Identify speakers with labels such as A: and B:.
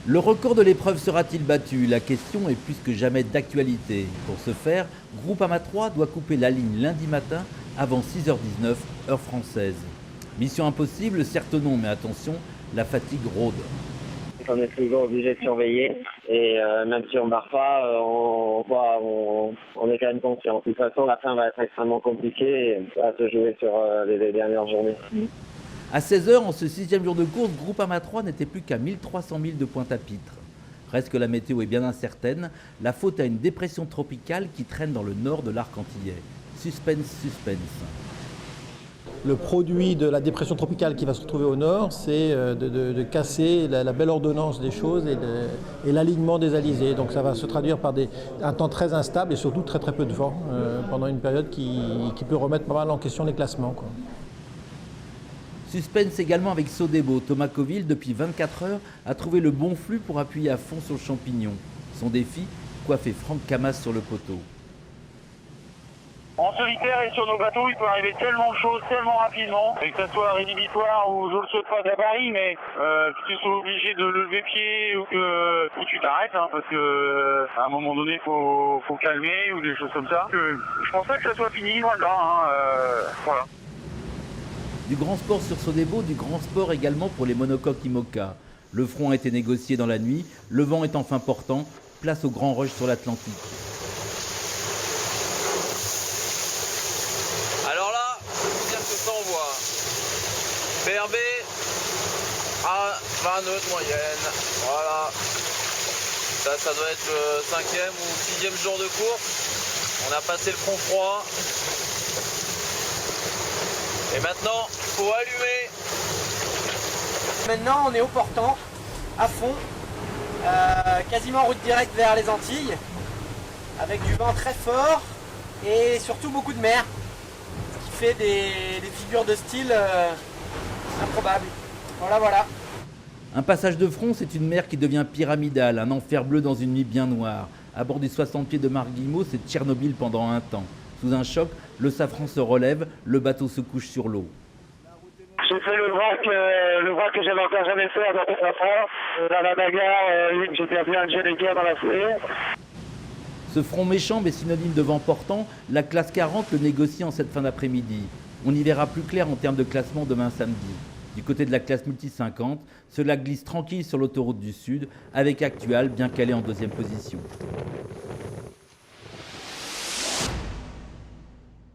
A: Le record de l'épreuve sera-t-il battu? La question est plus que jamais d'actualité. Pour ce faire, Groupama 3 doit couper la ligne lundi matin avant 6h19, heure française. Mission impossible? Certes non, mais attention, la fatigue rôde.
B: On est toujours obligé de surveiller et même si on ne barre pas, on est quand même conscient. De toute façon, la fin va être extrêmement compliquée et ça va se jouer sur les dernières journées.
A: À 16h, en ce 6e jour de course, Groupama 3 n'était plus qu'à 1300 milles de Pointe-à-Pitre. Reste que la météo est bien incertaine, la faute à une dépression tropicale qui traîne dans le nord de l'arc antillais. Suspense, suspense.
C: Le produit de la dépression tropicale qui va se retrouver au nord, c'est de casser la belle ordonnance des choses et l'alignement des alizés. Donc ça va se traduire par un temps très instable et surtout très peu de vent pendant une période qui peut remettre pas mal en question les classements, quoi.
A: Suspense également avec Sodebo. Thomas Coville, depuis 24 heures, a trouvé le bon flux pour appuyer à fond sur le champignon. Son défi, coiffer Franck Camas sur le poteau.
D: En solitaire et sur nos bateaux, il peut arriver tellement de choses, tellement rapidement, et que ce soit rédhibitoire ou je le saute pas à Paris, mais que tu sois obligé de lever pied ou que tu t'arrêtes, hein, parce que à un moment donné, faut calmer ou des choses comme ça. Je pense pas que ça soit fini, voilà. Voilà.
A: Du grand sport sur Sodebo, du grand sport également pour les monocoques IMOCA. Le front a été négocié dans la nuit, le vent est enfin portant, place au grand rush sur l'Atlantique.
E: Alors là, faut dire que ça envoie. BRB à 20 nœuds de moyenne. Voilà. Ça doit être le 5e ou 6e jour de course. On a passé le front froid. Et maintenant, faut allumer.
F: Maintenant, on est au portant, à fond, quasiment route directe vers les Antilles, avec du vent très fort et surtout beaucoup de mer, ce qui fait des figures de style improbables. Voilà.
A: Un passage de front, c'est une mer qui devient pyramidale, un enfer bleu dans une nuit bien noire. À bord du 60 pieds de Marc Guillemot, c'est Tchernobyl pendant un temps. Sous un choc, le safran se relève, le bateau se couche sur l'eau.
D: J'ai fait le vrac que j'avais encore jamais fait avec le safran. Dans la bagarre, j'étais appelé un jet de guerre dans la foulée.
A: Ce front méchant mais synonyme de vent portant, la classe 40 le négocie en cette fin d'après-midi. On y verra plus clair en termes de classement demain samedi. Du côté de la classe multi 50, cela glisse tranquille sur l'autoroute du Sud, avec Actual bien calé en 2e position.